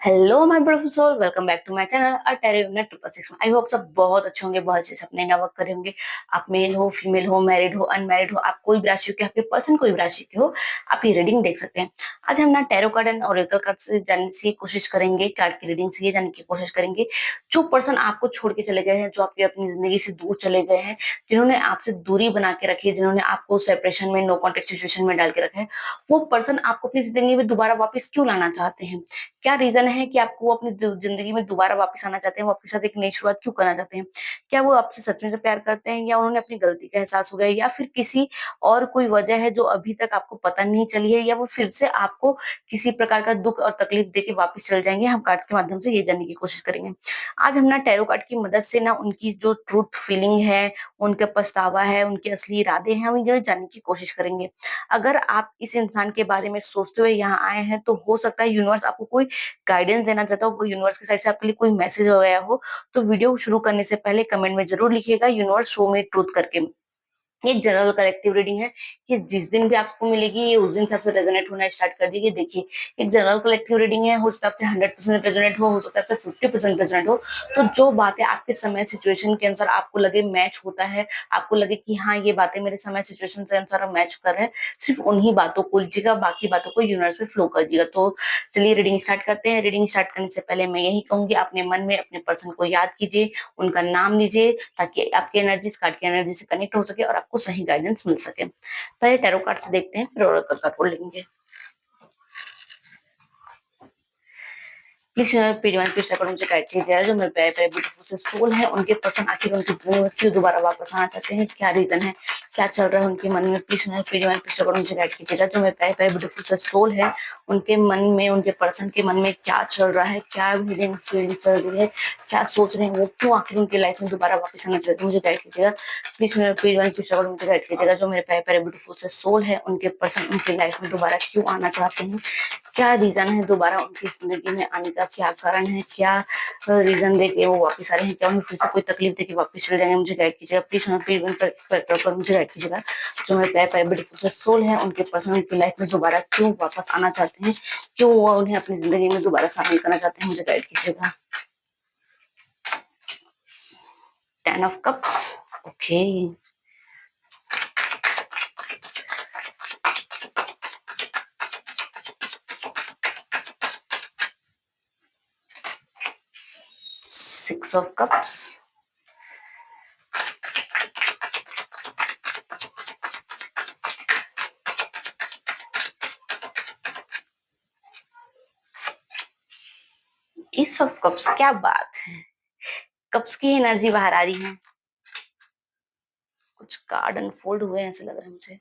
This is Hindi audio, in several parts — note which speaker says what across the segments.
Speaker 1: Hello my beautiful soul, welcome back to my channel Aterio 666। I hope सब बहुत अच्छे होंगे, बहुत अच्छे से अपने नया वर्क करे होंगे। आप मेल हो, फीमेल हो, मैरिड हो, अनमैरिड हो, आप कोई भी राशि के, आपके पर्सन कोई भी राशि के हो, आप ये रीडिंग देख सकते हैं। आज हम ना tarot card and Oracle card से जानने की कोशिश करेंगे, कार्ड की रीडिंग से ये जानने की कोशिश करेंगे जो पर्सन आपको छोड़ के चले गए हैं, जो आपकी अपनी जिंदगी से दूर चले गए हैं, जिन्होंने आपसे दूरी बना के रखी है, जिन्होंने आपको सेपरेशन में, नो कॉन्टेक्ट सिचुएशन में डाल के रखा है, वो पर्सन आपको अपनी जिंदगी में दोबारा वापस क्यों लाना चाहते हैं? क्या रीजन है कि आपको वो अपनी जिंदगी में दोबारा वापस आना चाहते हैं? वो आपके साथ एक नई शुरुआत क्यों करना चाहते हैं? क्या वो आपसे सच में से प्यार करते हैं, या उन्होंने अपनी गलती का एहसास हो गया, या फिर किसी और कोई वजह है जो अभी तक आपको पता नहीं चली है, या वो फिर से आपको किसी प्रकार का दुख और तकलीफ देके वापस चले जाएंगे? हम कार्ड्स के माध्यम से ये जानने की कोशिश करेंगे। आज हम ना टैरो कार्ड की मदद से ना उनकी जो ट्रूथ फीलिंग है, उनका पछतावा है, उनके असली इरादे हैं, हम ये जानने की कोशिश करेंगे। अगर आप इस इंसान के बारे में सोचते हुए यहाँ आए हैं, तो हो सकता है यूनिवर्स आपको कोई गाइडेंस देना चाहता हो, कोई यूनिवर्स की साइड से आपके लिए कोई मैसेज हो गया हो। तो वीडियो शुरू करने से पहले कमेंट में जरूर लिखिएगा यूनिवर्स शो मी ट्रूथ करके। ये जनरल कलेक्टिव रीडिंग है कि जिस दिन भी आपको मिलेगी ये उस दिन से आपसे रेजोनेट होना स्टार्ट कर देगी। देखिए, एक जनरल कलेक्टिव रीडिंग है, हो सकता है आपसे 100% रेजोनेट हो सकता है आपसे 50% रेजोनेट हो। तो जो बातें आपके समय सिचुएशन के अनुसार आपको लगे मैच होता है, आपको लगे कि हाँ ये बातें मेरे समय सिचुएशन से अनुसार मैच कर रहे हैं, सिर्फ उन्हीं बातों को लीजिएगा, बाकी बातों को यूनिवर्स में फ्लो कर दीजिएगा। तो चलिए रीडिंग स्टार्ट करते हैं। रीडिंग स्टार्ट करने से पहले मैं यही कहूंगी, अपने मन में अपने पर्सन को याद कीजिए, उनका नाम लीजिए, ताकि आपकी एनर्जी कार्ड की एनर्जी से कनेक्ट हो सके और आपको सही गाइडेंस मिल सके। पहले टैरो कार्ड से देखते हैं, फिर ओरेकल कार्ड को लेंगे। प्लीज पेज मुझे गाइड कीजिएगा। जो मेरे प्यारे प्यारे ब्यूटीफुल से सोल है, उनके पर्सन आखिर उनकी जिंदगी में क्यों दोबारा वापस आना चाहते हैं? क्या रीजन है, क्या चल रहा है उनके मन में? प्लीज पेज मुझे गाइड कीजिएगा। जो मेरे प्यारे प्यारे ब्यूटीफुल से सोल है, उनके मन में, उनके पर्सन के मन में क्या चल रहा है, क्या फीलिंग फीलिंग चल रही है, क्या सोच रहे हैं वो, क्यों आखिर उनकी लाइफ में दोबारा वापस आना चाहते हैं? मुझे गाइड कीजिएगा। प्लीज पेज मुझे गाइड कीजिएगा। जो मेरे प्यारे प्यारे ब्यूटीफुल से सोल है, उनके पर्सन उनकी लाइफ में दोबारा क्यों आना चाहते हैं? क्या रीजन है दोबारा उनकी जिंदगी में आने का? क्या कारण है, क्या रीजन देके वो वापस आ रहे हैं? क्या उन्हें फिर से कोई तकलीफ देके वापस चले जाएंगे? मुझे गाइड कीजिएगा प्लीज। पर मुझे गाइड कीजिएगा। जो मेरे प्यारे प्यारे ब्यूटीफुल से सोल है, उनके पर्सन उनकी लाइफ में दोबारा क्यों वापस आना चाहते हैं? क्यों वो उन्हें अपनी जिंदगी में दोबारा शामिल करना चाहते हैं? मुझे गाइड कीजिएगा। 10 of cups. Okay. 6 of cups. 8 of cups. क्या बात है, कप्स की एनर्जी बाहर आ रही है। कुछ कार्ड अनफोल्ड हुए ऐसे लग रहा है मुझे।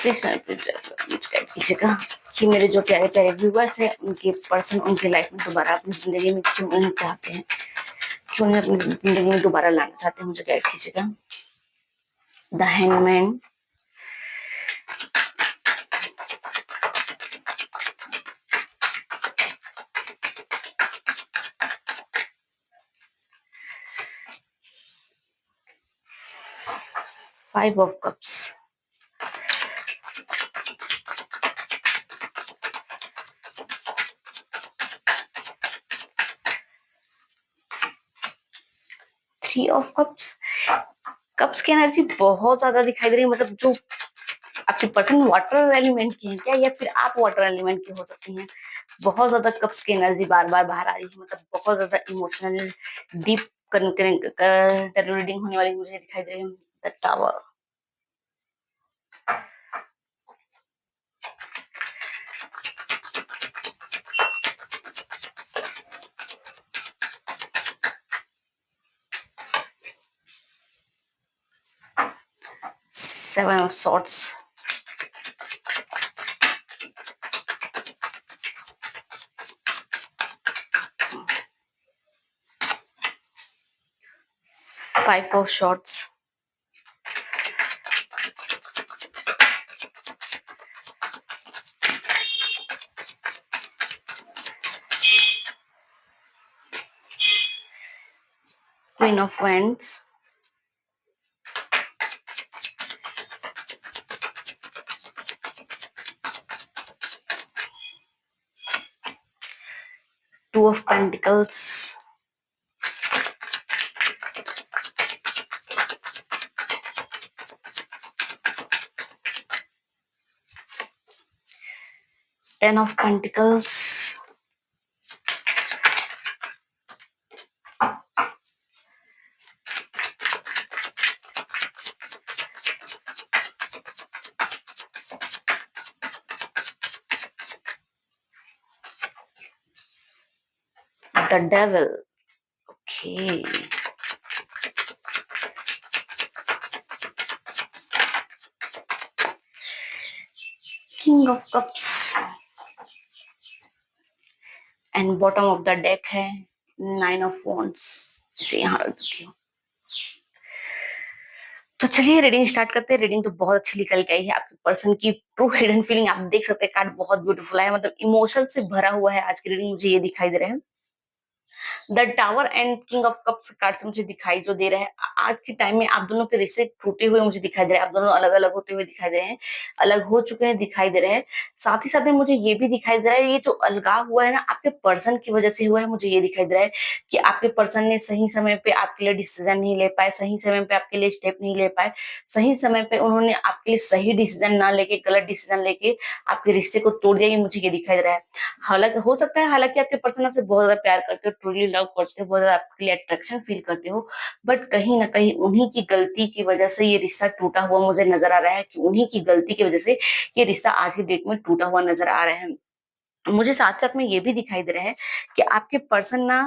Speaker 1: प्लीज गाइड कीजिएगा कि मेरे जो प्यारे प्यारे व्यूवर्स है, उनके पर्सन उनकी लाइफ में दोबारा अपनी जिंदगी में क्यों नहीं चाहते हैं, क्यों उन्हें अपनी जिंदगी में दोबारा लाना चाहते हैं? मुझे गाइड कीजिएगा। The hangman. Five of cups. Three of cups. Cups की एनर्जी बहुत ज्यादा दिखाई दे रही है। मतलब जो आपके पर्सन वाटर एलिमेंट की है क्या, या फिर आप वाटर एलिमेंट की हो सकती हैं? बहुत ज्यादा कप्स की एनर्जी बार बार बाहर आ रही है। मतलब बहुत ज्यादा इमोशनल डीप रीडिंग होने वाली मुझे दिखाई दे रही है। The tower. 7 of swords. 5 of swords. 10 of wands. Two of Pentacles, Ten of Pentacles, the Devil. Okay. King of Cups and bottom of the deck है Nine of Wands. इसे यहाँ रख देती हूँ। तो चलिए रीडिंग स्टार्ट करते हैं। रीडिंग तो बहुत अच्छी निकल के आई है। आपके पर्सन की ट्रू हिडन फीलिंग आप देख सकते हैं। कार्ड बहुत ब्यूटीफुल है, मतलब इमोशन से भरा हुआ है। आज की रीडिंग मुझे ये दिखाई दे रहा है। The tower and king of cups card से मुझे दिखाई जो दे रहा है, आज के टाइम में आप दोनों के रिश्ते टूटे हुए मुझे दिखाई दे रहे हैं। आप दोनों अलग अलग होते हुए दिखाई दे रहे हैं, अलग हो चुके हैं दिखाई दे रहे हैं। साथ ही साथ में मुझे ये भी दिखाई दे रहा है, ये जो अलगाव हुआ है ना आपके पर्सन की वजह से हुआ है। मुझे ये दिखाई दे रहा है कि आपके पर्सन ने सही समय पे आपके लिए डिसीजन नहीं ले पाए, सही समय पे आपके लिए स्टेप नहीं ले पाए, सही समय पे उन्होंने आपके लिए सही डिसीजन ना लेके गलत डिसीजन लेके आपके रिश्ते को तोड़ दिया। ये मुझे ये दिखाई दे रहा है। हालांकि हो सकता है, हालांकि आपके पर्सन आपसे बहुत ज्यादा प्यार करते हो, ट्रूली लव करते हो, बहुत ज्यादा आपके लिए अट्रैक्शन फील करते हो, बट कहीं ना कहीं उन्हीं की गलती की वजह से ये रिश्ता टूटा हुआ मुझे नजर आ रहा है, कि उन्हीं की गलती की वजह से ये रिश्ता आज की डेट में टूटा हुआ नजर आ रहा है। मुझे साथ-साथ में ये भी दिखाई दे रहा है कि आपके पर्सन ना,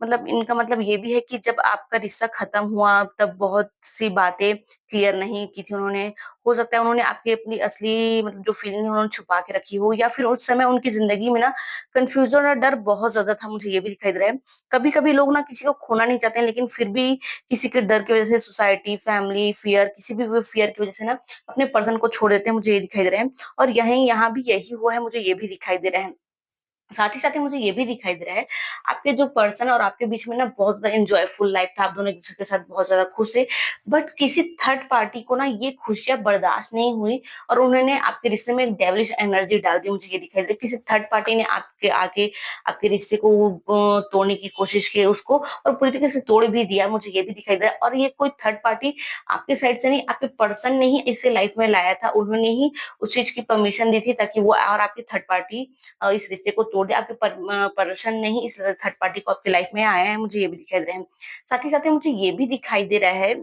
Speaker 1: मतलब इनका मतलब ये भी है कि जब आपका रिश्ता खत्म हुआ तब बहुत सी बातें क्लियर नहीं की थी उन्होंने। हो सकता है उन्होंने आपकी अपनी असली मतलब जो फीलिंग है उन्होंने छुपा के रखी हो, या फिर उस समय उनकी ज़िंदगी में ना कन्फ्यूज़न और डर बहुत ज़्यादा था। मुझे ये भी दिखाई दे रहा है। कभी-कभी लोग ना किसी को खोना नहीं चाहते हैं, लेकिन फिर भी किसी के डर की वज़ह से सोसाइटी, फैमिली, फियर, किसी भी फियर की वज़ह से ना अपने पर्सन को छोड़ देते हैं। मुझे ये दिखाई दे रहा है, और यहीं यहाँ भी यही हुआ है, मुझे ये भी दिखाई दे रहा है। साथ ही मुझे ये भी दिखाई दे रहा है, आपके जो पर्सन और आपके बीच में ना बहुत ज़्यादा एन्जॉयफुल लाइफ था, आप दोनों एक-दूसरे के साथ बहुत ज़्यादा खुश थे। बट किसी थर्ड पार्टी को ना ये खुशियाँ बर्दाश्त नहीं हुई, और उन्होंने आपके रिश्ते में एक डेविलिश एनर्जी डाल दी। मुझे ये दिखाई दे रहा है, किसी थर्ड पार्टी ने आपके आके आपके रिश्ते को तोड़ने की कोशिश की उसको, और पूरी तरीके से तोड़ भी दिया। मुझे ये भी दिखाई दे रहा है, और ये कोई थर्ड पार्टी आपके साइड से नहीं, आपके पर्सन ने ही इसे लाइफ में लाया था। उन्होंने ही उस चीज़ की परमिशन दी थी ताकि वो और आपकी थर्ड पार्टी इस रिश्ते को तोड़ दिया। आपके पर्सन ने ही इस थर्ड पार्टी को आपकी लाइफ में आया है, मुझे ये भी दिखाई दे रहा है। साथ ही मुझे ये भी दिखाई दे रहा है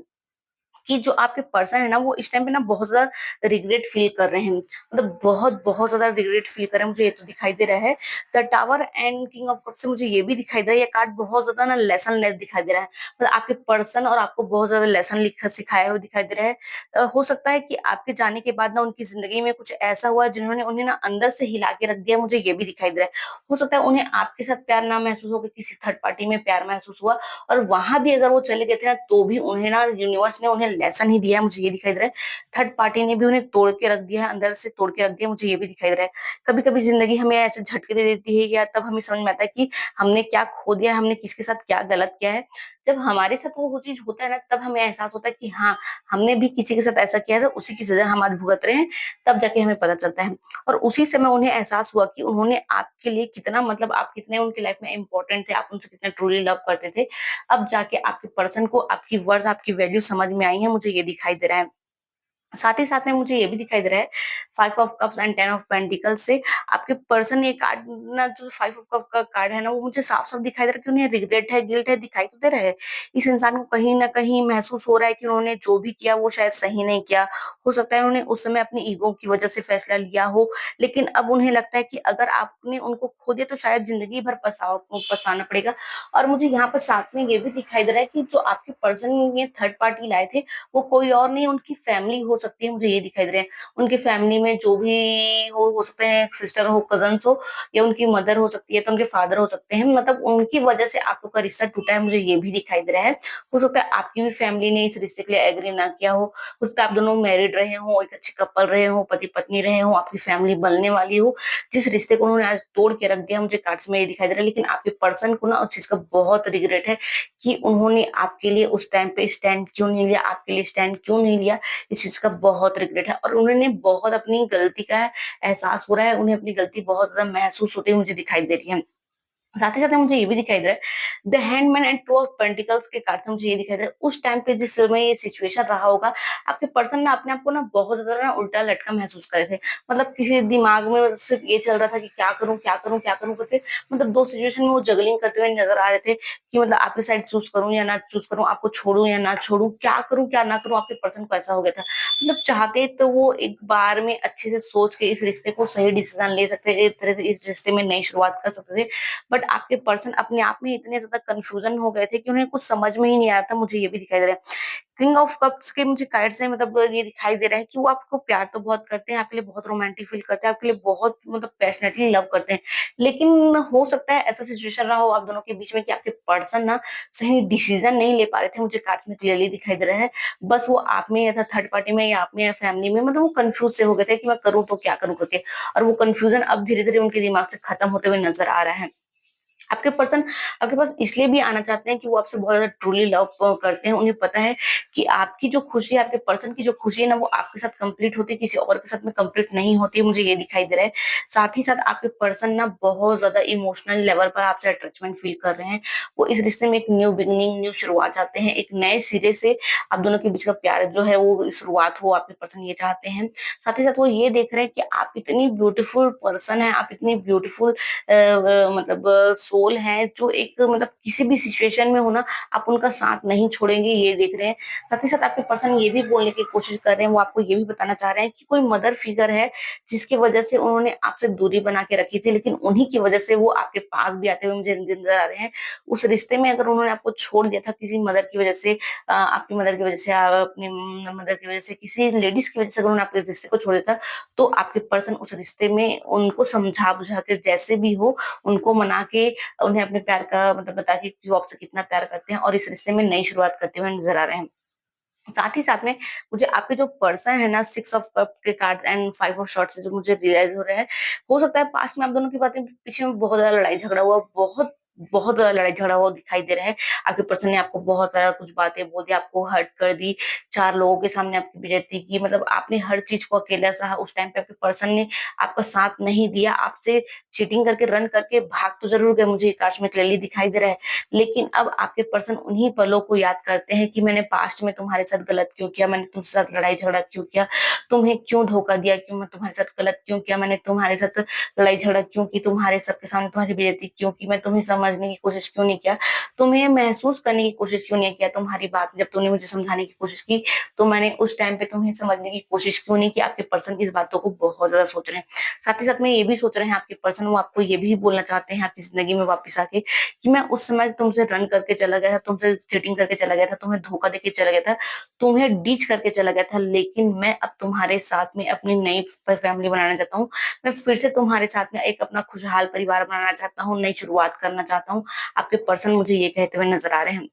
Speaker 1: कि जो आपके पर्सन है ना, वो इस टाइम पे ना बहुत ज़्यादा रिग्रेट फ़ील कर रहे हैं। मतलब बहुत ज़्यादा रिग्रेट फ़ील कर रहे हैं, मुझे ये तो दिखाई दे रहा है। The tower and king of cups से मुझे ये भी दिखाई दे रहा है, ये कार्ड बहुत ज़्यादा ना लेसन लेस दिखाई दे रहा है। मतलब आपके पर्सन और आपको बहुत ज़्यादा लेसन लिखा सिखाया हुआ दिखाई दे रहा है। हो सकता है कि आपके जाने के बाद ना उनकी ज़िंदगी में कुछ ऐसा हुआ जिन्होंने उन्हें ना अंदर से हिला के रख दिया, मुझे ये भी दिखाई दे रहा है। हो सकता है उन्हें आपके साथ प्यार ना महसूस हो, किसी थर्ड पार्टी में प्यार महसूस हुआ, और वहाँ भी अगर वो चले गए थे ना, तो भी उन्हें ना यूनिवर्स ने उन्हें लेसन ही दिया है, मुझे ये दिखाई दे रहा है। थर्ड पार्टी ने भी उन्हें तोड़ के रख दिया है, अंदर से तोड़ के रख दिया, मुझे ये भी दिखाई दे रहा है। कभी-कभी ज़िंदगी हमें ऐसे झटके दे देती है, या तब हमें समझ में आता है कि हमने क्या खो दिया है, हमने किसके साथ क्या गलत किया है। जब हमारे साथ वो चीज़ होता है ना, तब हमें एहसास होता है कि हाँ, हमने भी किसी के साथ ऐसा किया था, उसी की सज़ा हम आज भुगत रहे हैं, तब जाके हमें पता चलता है। और उसी समय उन्हें एहसास हुआ कि उन्होंने आपके लिए कितना, मतलब आप कितने उनकी लाइफ में इम्पोर्टेंट थे, आप उनसे कितना ट्रूली लव करते थे। अब जाके आपके पर्सन को आपकी वर्थ, आपकी वैल्यू समझ में आई है, मुझे ये दिखाई दे रहा है। साथ में मुझे ये भी दिखाई दे रहा है, 5 of cups and 10 of pentacles से आपके पर्सन ये कार्ड ना, जो 5 ऑफ कप का कार्ड है ना, वो मुझे साफ-साफ दिखाई दे रहा है कि उन्हें रिग्रेट है, गिल्ट है, दिखाई तो दे रहा है। इस इंसान को कहीं न कहीं महसूस हो रहा है कि उन्होंने जो भी किया वो शायद सही नहीं किया। हो सकता है उन्होंने उस समय अपनी ईगो की वजह से फैसला लिया हो, लेकिन अब उन्हें लगता है कि अगर आपने उनको खो दिया तो शायद ज़िंदगी भर पछताना पड़ेगा। और मुझे यहाँ पर साथ में ये भी दिखाई दे रहा है कि जो आपके पर्सन ये थर्ड पार्टी लाए थे, वो कोई और नहीं, उनकी फैमिली हो सकती है, मुझे ये दिखाई दे रहा है। उनकी फैमिली में जो भी हो सकते हैं, सिस्टर हो, कज़न्स हो, या उनकी मदर हो सकती है, तो उनके फादर हो सकते हैं। मतलब उनकी वजह से आप लोग का रिश्ता टूटा है, मुझे ये भी दिखाई दे रहा है। हो सकता है आपकी भी फैमिली ने इस रिश्ते के लिए एग्री ना किया हो सकता है आप दोनों मैरिड रहे हों, एक अच्छे कपल रहे हों, पति-पत्नी रहे हों, आपकी फैमिली बनने वाली हो। जिस रिश्ते को उन्होंने आज तोड़ के रख दिया, मुझे कार्ड्स में ये दिखाई दे रहा है, लेकिन आपके पर्सन को ना उस चीज़ का बहुत रिग्रेट है कि उन्होंने आपके लिए उस टाइम पे स्टैंड क्यों नहीं लिया, आपके लिए स्टैंड क्यों नहीं लिया। इस चीज़ का बहुत रिग्रेट है, और उन्होंने बहुत अपनी गलती का एहसास हो रहा है, उन्हें अपनी गलती बहुत ज़्यादा महसूस होती हुई मुझे दिखाई दे रही है। साथ ही साथ में मुझे ये भी दिखाई दे रहा है, the handman and two of pentacles के कार्ड से मुझे ये दिखाई दे रहा है, उस टाइम पे जिस समय ये सिचुएशन रहा होगा, आपके पर्सन ना अपने आप को ना बहुत ज़्यादा ना उल्टा-लटका महसूस कर रहे थे। मतलब किसी दिमाग में सिर्फ़ ये चल रहा था कि क्या करूँ, क्या करूँ, क्या करूँ करके, मतलब 2 सिचुएशन में वो जगलिंग करते हुए नज़र आ रहे थे कि मतलब आपकी साइड चूज़ करूँ या ना चूज़ करूँ, आपको छोड़ूँ या ना छोड़ूँ, क्या करूँ, क्या ना करूँ, आपके पर्सन को ऐसा हो गया था। मतलब चाहते तो वो एक बार में अच्छे से सोच के इस रिश्ते को सही डिसीज़न ले सकते थे, एक तरह से इस रिश्ते में नई शुरुआत कर सकते थे। बट आपके पर्सन अपने आप में इतने ज़्यादा कन्फ्यूज़न हो गए थे कि उन्हें कुछ समझ में ही नहीं आ रहा था, मुझे ये भी दिखाई दे रहा है। किंग ऑफ कप्स के मुझे कार्ड से मतलब ये दिखाई दे रहा है कि वो आपको प्यार तो बहुत करते हैं, आपके लिए बहुत रोमांटिक फ़ील करते हैं, आपके लिए बहुत मतलब पैशनेटली लव करते हैं। लेकिन हो सकता है ऐसा सिचुएशन रहा हो आप दोनों के बीच में कि आपके पर्सन ना सही डिसीज़न नहीं ले पा रहे थे, मुझे कार्ड्स में क्लियरली दिखाई दे रहा है। बस वो आप में या था थर्ड पार्टी में या आप में या फैमिली में मतलब वो कन्फ्यूज़ से हो गए थे कि मैं करूँ तो क्या करूँ करके, और वो कन्फ्यूज़न अब धीरे-धीरे उनके दिमाग से खत्म होते हुए नज़र आ रहा है। आपके पर्सन आपके पास इसलिए भी आना चाहते हैं कि वो आपसे बहुत ज़्यादा ट्रूली लव करते हैं। उन्हें पता है कि आपकी जो खुशी है, आपके पर्सन की जो खुशी है ना, वो आपके साथ कंप्लीट होती है, किसी और के साथ में कंप्लीट नहीं होती है, मुझे ये दिखाई दे रहा है। साथ ही साथ आपके पर्सन ना बहुत ज़्यादा इमोशनल लेवल पर आपसे अटैचमेंट फ़ील कर रहे हैं। वो इस रिश्ते में एक न्यू बिगिनिंग, न्यू शुरुआत चाहते हैं। एक नए सिरे से आप दोनों के बीच का प्यार जो है वो शुरुआत हो, आपके पर्सन ये चाहते हैं। साथ ही साथ वो ये देख रहे हैं कि आप इतनी ब्यूटीफुल पर्सन हैं, आप इतनी ब्यूटीफुल मतलब सोल है जो एक मतलब किसी भी सिचुएशन में हो ना, आप उनका साथ नहीं छोड़ेंगे, ये देख रहे हैं। साथ ही साथ आपके पर्सन ये भी बोलने की कोशिश कर रहे हैं, वो आपको ये भी बताना चाह रहे हैं कि कोई मदर फिगर है, जिसकी वजह से उन्होंने आपसे दूरी बना के रखी थी, लेकिन उन्हीं की वजह से वो आपके पास भी आते हुए मुझे नज़र आ रहे हैं। उस रिश्ते में अगर उन्होंने आपको छोड़ दिया था किसी मदर की वजह से, आपकी मदर की वजह से, अपनी मदर की वजह से, किसी लेडीज़ की वजह से अगर उन्होंने आपके रिश्ते को छोड़ दिया था, तो आपके पर्सन उस रिश्ते में उनको समझा-बुझा के जैसे भी हो उनको मना के उन्हें अपने प्यार का मतलब बता के कि वो आपसे कितना प्यार करते हैं और इस रिश्ते में नई शुरुआत करते हुए नज़र आ रहे हैं। साथ ही साथ में मुझे आपके जो पर्सन है ना 6 ऑफ कप के कार्ड एंड 5 ऑफ शॉर्ट्स से जो मुझे रियलाइज़ हो रहा है, हो सकता है पास्ट में आप दोनों की बातें पीछे में बहुत ज़्यादा लड़ाई झगड़ा हुआ, बहुत ज़्यादा लड़ाई झगड़ा हुआ दिखाई दे रहा है। आपके पर्सन ने आपको बहुत ज़्यादा कुछ बातें बोल दी, आपको हर्ट कर दी, 4 लोगों के सामने आपकी बेइज्जती की, मतलब आपने हर चीज़ को अकेला सहा। उस टाइम पे आपके पर्सन ने आपका साथ नहीं दिया, आपसे चीटिंग करके, रन करके भाग तो ज़रूर गए, मुझे ये कार्ड्स में क्लियरली दिखाई दे रहा है। लेकिन अब आपके पर्सन उन्हीं पलों को याद करते हैं कि मैंने पास्ट में तुम्हारे साथ गलत क्यों किया, मैंने तुमसे साथ लड़ाई झगड़ा क्यों किया, तुम्हें क्यों धोखा दिया, क्यों मैं तुम्हारे साथ गलत क्यों किया, मैंने तुम्हारे साथ लड़ाई झगड़ा क्यों की, तुम्हारे सबके सामने तुम्हारी बेइज्जती क्यों की, मैं तुम्हें समझने की कोशिश क्यों नहीं किया, तुम्हें महसूस करने की कोशिश क्यों नहीं किया, तुम्हारी बात जब तुमने मुझे समझाने की कोशिश की, तो मैंने उस टाइम पे तुम्हें समझने की कोशिश क्यों नहीं की। आपके पर्सन इस बातों को बहुत ज़्यादा सोच रहे हैं। साथ ही साथ में ये भी सोच रहे हैं आपके पर्सन, वो आपको ये भी बोलना चाहते हैं आपकी ज़िंदगी में वापस आके कि मैं उस समय तुमसे रन करके चला गया था, तुमसे चीटिंग करके चला गया था, तुम्हें धोखा देके चला गया था, तुम्हें डीच करके चला गया था, लेकिन मैं अब तुम्हारे साथ में अपनी नई फैमिली बनाना चाहता हूँ। मैं फिर से तुम्हारे साथ में एक अपना खुशहाल परिवार बनाना चाहता हूँ, नई शुरुआत करना चाहता हूँ। आपके पर्सन मुझे ये कहते हुए नज़र आ रहे हैं।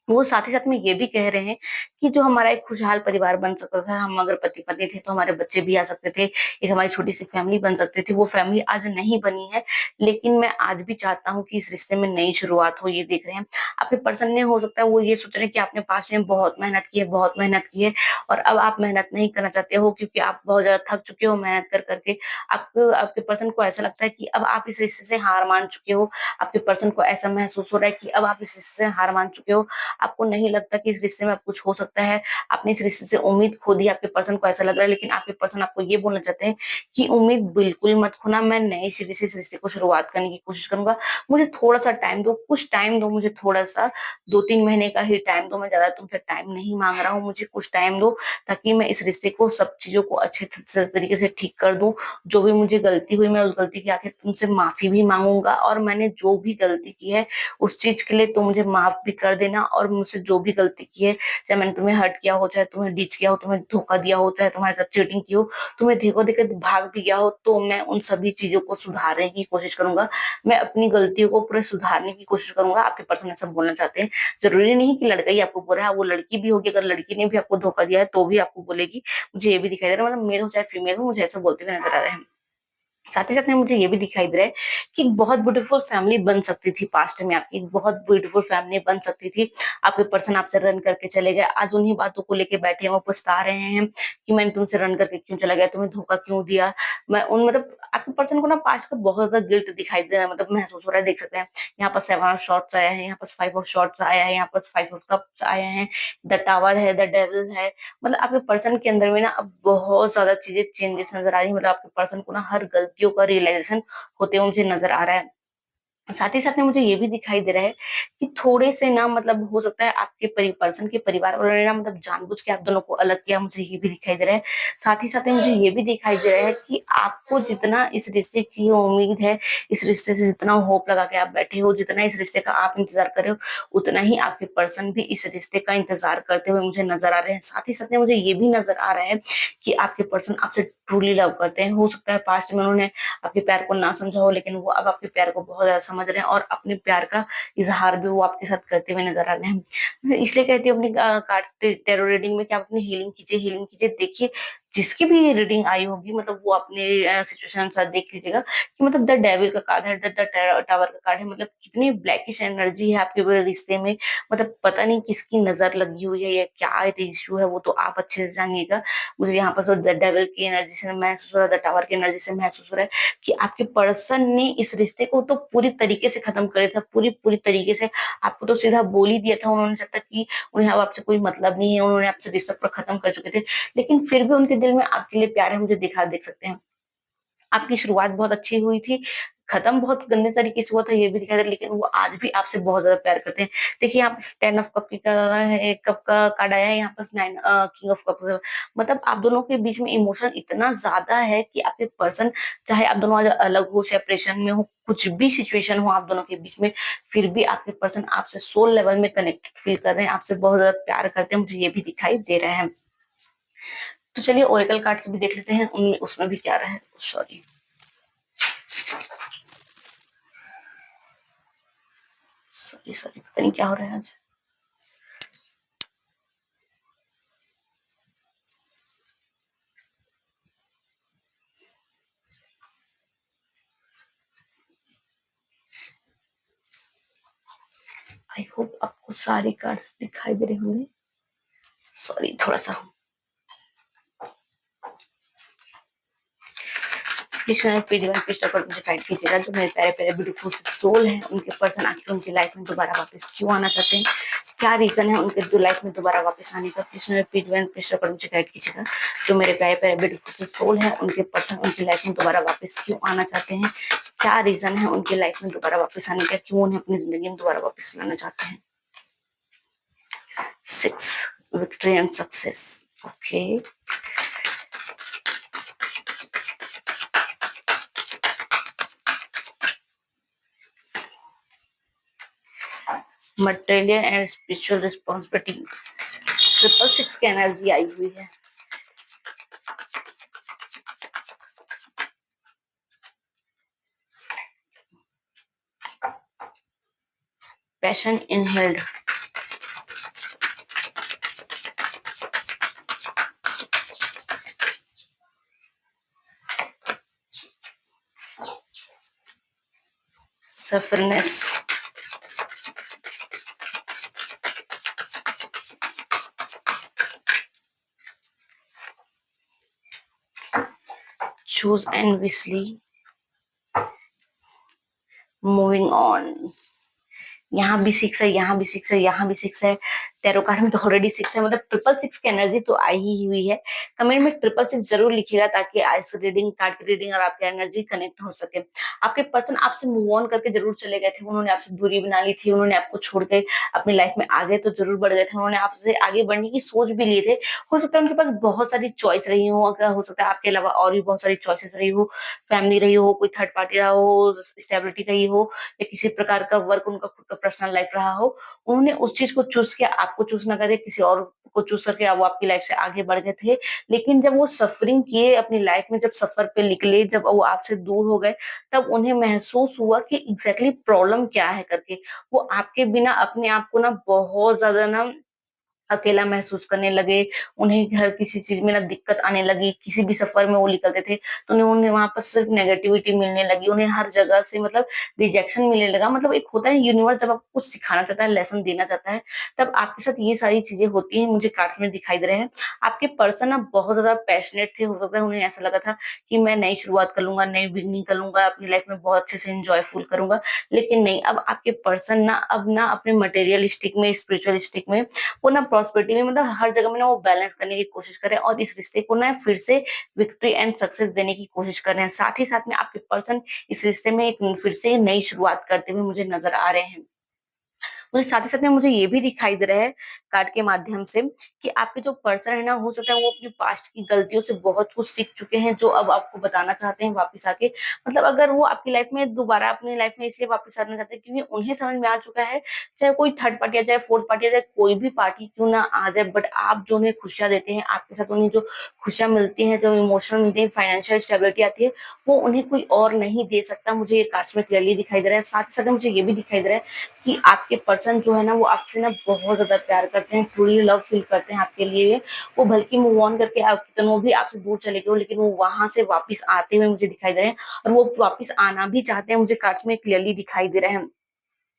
Speaker 1: वो साथ ही साथ में ये भी कह रहे हैं कि जो हमारा एक खुशहाल परिवार बन सकता था, हम अगर पति-पत्नी थे तो हमारे बच्चे भी आ सकते थे, एक हमारी छोटी-सी फैमिली बन सकती थी, वो फैमिली आज नहीं बनी है, लेकिन मैं आज भी चाहता हूँ कि इस रिश्ते में नई शुरुआत हो, ये देख रहे हैं। आपके पर्सन ने हो सकता है वो ये सोच रहे हैं कि आपने पास्ट में बहुत मेहनत की है और अब आप मेहनत नहीं करना चाहते हो क्योंकि आप बहुत ज़्यादा थक चुके हो मेहनत कर के। आपको आपके पर्सन को ऐसा लगता है कि अब आप इस रिश्ते से हार मान चुके हो, आपके पर्सन को ऐसा महसूस हो रहा है कि अब आप इस रिश्ते से हार मान चुके हो, आपको नहीं लगता कि इस रिश्ते में अब कुछ हो सकता है, आपने इस रिश्ते से उम्मीद खो दी, आपके पर्सन को ऐसा लग रहा है, लेकिन आपके पर्सन आपको ये बोलना चाहते हैं कि उम्मीद बिल्कुल मत खोना, मैं नए सिरे से इस रिश्ते को शुरुआत करने की कोशिश करूँगा। मुझे थोड़ा-सा टाइम दो, कुछ टाइम दो मुझे थोड़ा-सा, 2-3 महीने का ही टाइम दो, मैं ज़्यादा तुमसे टाइम नहीं माँग रहा हूँ, मुझे कुछ टाइम दो ताकि मैं इस रिश्ते को सब चीज़ों को अच्छे तरीके से ठीक कर दूँ। जो भी मुझे गलती हुई, मैं उस गलती की आके तुमसे माफ़ी भी माँगूँगा और मैंने जो भी गलती की है उस चीज़ के लिए तुम मुझे माफ़ भी कर देना और मुझसे जो भी गलती की है, चाहे मैंने तुम्हें हर्ट किया हो, चाहे तुम्हें डिच किया हो, तुम्हें धोखा दिया हो, चाहे तुम्हारे साथ चीटिंग की हो, तुम्हें धोखा देके भाग भी गया हो, तो मैं उन सभी चीज़ों को सुधारने की कोशिश करूँगा। मैं अपनी गलतियों को पूरे सुधारने की कोशिश करूँगा। आपके पर्सन ऐसा बोलना चाहते हैं। ज़रूरी नहीं कि लड़का ही आपको बोल रहा है, वो लड़की भी होगी, अगर लड़की ने भी आपको धोखा दिया है, तो भी आपको बोलेगी। मुझे ये भी दिखाई दे रहा है, मतलब मेल हो चाहे फीमेल हो, मुझे ऐसा बोलते हुए नज़र आ रहे हैं। साथ ही साथ में मुझे ये भी दिखाई दे रहा है कि एक बहुत ब्यूटीफुल फैमिली बन सकती थी पास्ट में आपकी, एक बहुत ब्यूटीफुल फैमिली बन सकती थी। आपके पर्सन आपसे रन करके चले गए, आज उन्हीं बातों को लेके बैठे हैं, वो पछता रहे हैं कि मैंने तुमसे रन करके क्यों चला गया, तुम्हें धोखा क्यों दिया। मैं उन मतलब आपके पर्सन को ना पास्ट का बहुत ज़्यादा गिल्ट दिखाई दे रहा है, मतलब महसूस हो रहा है, देख सकते हैं। यहाँ पर 7 ऑफ शॉट्स आया है, यहाँ पर 5 ऑफ शॉट्स आया है, यहाँ पर 5 ऑफ कप्स आए हैं, द टावर है, द डेविल है। मतलब आपके पर्सन के अंदर में ना अब बहुत ज़्यादा चीज़ें चेंजेस नज़र आ रही हैं, मतलब आपके पर्सन को ना हर गलतियों का रियलाइज़ेशन होते हुए मुझे नज़र आ रहा है। साथ ही साथ में मुझे ये भी दिखाई दे रहा है कि थोड़े से ना मतलब हो सकता है आपके पर्सन के परिवार वालों ने ना मतलब जानबूझ के आप दोनों को अलग किया, मुझे ये भी दिखाई दे रहा है। साथ ही साथ में मुझे ये भी दिखाई दे रहा है कि आपको जितना इस रिश्ते की उम्मीद है, इस रिश्ते से जितना होप लगा के आप बैठे हो, जितना इस रिश्ते का आप इंतजार कर रहे हो, उतना ही आपके पर्सन भी इस रिश्ते का इंतजार करते हुए मुझे नजर आ रहे हैं। साथ ही साथ में मुझे ये भी नजर आ रहा है कि आपके पर्सन आपसे ट्रूली लव करते हैं। हो सकता है पास्ट में उन्होंने आपके प्यार को ना समझा हो, लेकिन वो अब आपके प्यार को बहुत ज़्यादा समझ रहे हैं और अपने प्यार का इज़हार भी वो आपके साथ करते हुए नज़र आ रहे हैं। मैं इसलिए कहती हूँ अपनी कार्ड्स टैरो रीडिंग में कि आप अपनी हीलिंग कीजिए, देखिए जिसकी भी रीडिंग आई होगी मतलब वो अपने सिचुएशन अनुसार देख लीजिएगा कि मतलब द डेविल का कार्ड है, द टावर का कार्ड है, मतलब कितनी ब्लैकिश एनर्जी है आपके पूरे रिश्ते में। मतलब पता नहीं किसकी नज़र लगी हुई है या क्या इश्यू है, वो तो आप अच्छे से जानिएगा। मुझे यहाँ पर तो द डेविल की एनर्जी से महसूस हो रहा है, द टावर की एनर्जी से महसूस हो रहा है कि आपके पर्सन ने इस रिश्ते को तो पूरी तरीके से खत्म कर दिया था, पूरी पूरी तरीके से। आपको तो सीधा बोल ही दिया था उन्होंने जब तक कि उन्हें अब आपसे कोई मतलब नहीं है, उन्होंने आपसे रिश्ता पर खत्म कर चुके थे, लेकिन फिर भी उनके दिल में आपके लिए प्यार है, मुझे दिखा देख सकते हैं। आपकी शुरुआत बहुत अच्छी हुई थी, खत्म बहुत गंदे तरीके से हुआ था, ये भी दिखा था, लेकिन वो आज भी आपसे बहुत ज़्यादा प्यार करते हैं। देखिए यहाँ पे 10 ऑफ कप की का है, कप का कार्ड आया है, यहाँ पर 9 किंग ऑफ कप मतलब आप दोनों के बीच में इमोशन इतना ज़्यादा है कि आपके पर्सन चाहे आप दोनों आज अलग हो, सेपरेशन में हो, कुछ भी सिचुएशन हो आप दोनों के बीच में, फिर भी आपके पर्सन आपसे सोल लेवल में कनेक्टेड फील कर रहे हैं, आपसे बहुत ज़्यादा प्यार करते हैं, मुझे ये भी दिखाई दे रहा है। तो चलिए ओरेकल कार्ड्स भी देख लेते हैं, उनमें उसमें भी क्या रहा है। सॉरी। सॉरी सॉरी पता नहीं क्या हो रहा है आज। आई होप आपको सारे कार्ड्स दिखाई दे रहे होंगे। सॉरी थोड़ा सा कृष्ण पीडीएम कृष्ण पर मुझे गाइड कीजिएगा, जो मेरे प्यारे प्यारे ब्यूटीफुल सोल हैं उनके पर्सन आखिर उनकी लाइफ में दोबारा वापस क्यों आना चाहते हैं, क्या रीजन है उनके जो लाइफ में दोबारा वापस आने का। कृष्ण पीडीएम कृष्ण पर मुझे गाइड कीजिएगा, जो मेरे प्यारे प्यारे ब्यूटीफुल सोल हैं उनके पर्सन उनकी लाइफ में दोबारा वापस क्यों आना चाहते हैं, क्या रीजन है उनकी लाइफ में दोबारा वापस आने का, क्यों उन्हें अपनी जिंदगी में दोबारा वापस लाना चाहते हैं। 6 victory and success. Okay material and spiritual responsibility. Triple 6 की एनर्जी आई हुई है। Passion inhaled. सफरनेस। Choose and wisely. Moving on. यहाँ भी 6 है, यहाँ भी 6 है, यहाँ भी 6 है। टैरो कार्ड में तो ऑलरेडी 6 है, मतलब ट्रिपल 6 की एनर्जी तो आई ही हुई है। कमेंट में ट्रिपल 6 जरूर लिखिएगा ताकि आज रीडिंग कार्ड की रीडिंग और आपकी एनर्जी कनेक्ट हो सके। आपके पर्सन आपसे मूव ऑन करके जरूर चले गए थे, उन्होंने आपसे दूरी बना ली थी, उन्होंने आपको छोड़ के अपनी लाइफ में आगे तो जरूर बढ़ गए थे, उन्होंने आपसे आगे बढ़ने की सोच भी लिए थे। हो सकता है उनके पास बहुत सारी चॉइस रही हो, अगर हो सकता है आपके अलावा और भी बहुत सारी चॉइसेस रही हो, फैमिली रही हो, कोई थर्ड पार्टी रहा हो, स्टेबिलिटी रही हो, या किसी प्रकार का वर्क उनका खुद का पर्सनल लाइफ रहा हो, उन्होंने उस चीज को चूज किया, आपको चूज ना करे किसी और को चूज करके वो आपकी लाइफ से आगे बढ़ गए थे। लेकिन जब वो सफरिंग किए अपनी लाइफ में, जब सफर पे निकले, जब वो आपसे दूर हो गए, तब उन्हें महसूस हुआ कि एग्जैक्टली प्रॉब्लम क्या है करके। वो आपके बिना अपने आप को ना बहुत ज्यादा ना अकेला महसूस करने लगे, उन्हें हर किसी चीज़ में ना दिक्कत आने लगी, किसी भी सफ़र में वो निकलते थे, तो उन्हें वहाँ पर सिर्फ़ नेगेटिविटी मिलने लगी, उन्हें हर जगह से मतलब रिजेक्शन मिलने लगा। मतलब एक होता है यूनिवर्स जब आपको कुछ सिखाना चाहता है, लेसन देना चाहता है, तब आपके साथ ये सारी चीज़ें होती हैं, मुझे कार्ड्स में दिखाई दे रहे हैं। आपके पर्सन ना बहुत ज़्यादा पैशनेट थे, हो सकता है उन्हें ऐसा लगा था कि मैं नई शुरुआत कर लूँगा, नई बिगिनिंग कर लूँगा, अपनी लाइफ़ में बहुत अच्छे से एन्जॉयफुल करूँगा, लेकिन नहीं, अब आपके पर्सन ना अब ना अपने मटेरियलिस्टिक में, स्पिरिचुअलिस्टिक में वो ना प्रॉस्पेरिटी में मतलब हर जगह में ना वो बैलेंस करने की कोशिश कर रहे हैं और इस रिश्ते को ना फिर से विक्ट्री एंड सक्सेस देने की कोशिश कर रहे हैं। साथ ही साथ में आपके पर्सन इस रिश्ते में एक फिर से नई शुरुआत करते हुए मुझे नज़र आ रहे हैं। मुझे साथ ही साथ में मुझे ये भी दिखाई दे रहा है कार्ड के माध्यम से कि आपके जो पर्सन है ना हो सकता है वो अपनी पास्ट की गलतियों से बहुत कुछ सीख चुके हैं जो अब आपको बताना चाहते हैं वापस आके। मतलब अगर वो आपकी लाइफ में दोबारा अपनी लाइफ में इसलिए वापस आना चाहते हैं क्योंकि उन्हें समझ में आ चुका है, चाहे कोई थर्ड पार्टी आ जाए, फोर्थ पार्टी आ जाए, कोई भी पार्टी क्यों ना आ जाए, बट आप जो उन्हें खुशियाँ देते हैं, आपके साथ उन्हें जो खुशियाँ मिलती हैं, जो इमोशनल मिलती है, फाइनेंशियल स्टेबिलिटी आती है, वो उन्हें कोई और नहीं दे सकता। मुझे ये कार्ड्स में क्लियरली दिखाई दे रहा है। साथ ही साथ में मुझे ये भी दिखाई दे रहा है कि आपके पर्सन जो है ना वो आपसे ना बहुत ज़्यादा प्यार करते हैं, ट्रूली लव फील करते हैं आपके लिए। वो बल्कि मूव ऑन करके आप कितनों भी आपसे दूर चले गए हो लेकिन वो वहाँ से वापस आते हुए मुझे दिखाई दे रहे हैं और वो वापस आना भी चाहते हैं, मुझे कार्ड्स में क्लियरली दिखाई दे रहे हैं।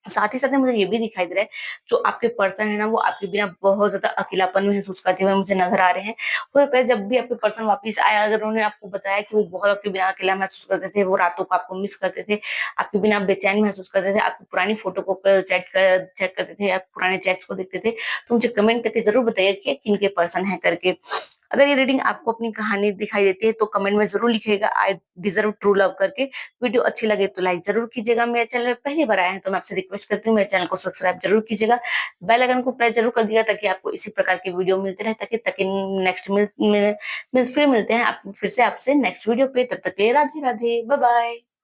Speaker 1: साथ ही साथ में मुझे ये भी दिखाई दे रहा है, जो आपके पर्सन है ना, वो आपके बिना बहुत ज़्यादा अकेलापन महसूस करते हुए मुझे नज़र आ रहे हैं। हो सकता है जब भी आपके पर्सन वापस आए, अगर उन्होंने आपको बताया कि वो बहुत आपके बिना अकेला महसूस करते थे, वो रातों को आपको मिस करते थे, आपके बिना बेचैन महसूस करते थे, आपकी पुरानी फ़ोटो को चेक करते थे, आप पुराने चैट्स को देखते थे, तो मुझे कमेंट करके ज़रूर बताइए कि किनके पर्सन हैं करके। अगर ये रीडिंग आपको अपनी कहानी दिखाई देती है, तो कमेंट में ज़रूर लिखिएगा आई डिज़र्व ट्रू लव करके। वीडियो अच्छी लगे तो लाइक ज़रूर कीजिएगा। मेरे चैनल में पहली बार आए हैं तो मैं आपसे रिक्वेस्ट करती हूँ मेरे चैनल को सब्सक्राइब ज़रूर कीजिएगा। बेल आइकन को प्रेस ज़रूर कर दीजिएगा ताकि आपको इसी प्रकार की वीडियो मिलते रहे ताकि ताकि नेक्स्ट मिल मिल मिल फिर मिलते हैं आप फिर से आपसे नेक्स्ट वीडियो पे। तब तक के लिए राधे-राधे। Bye bye.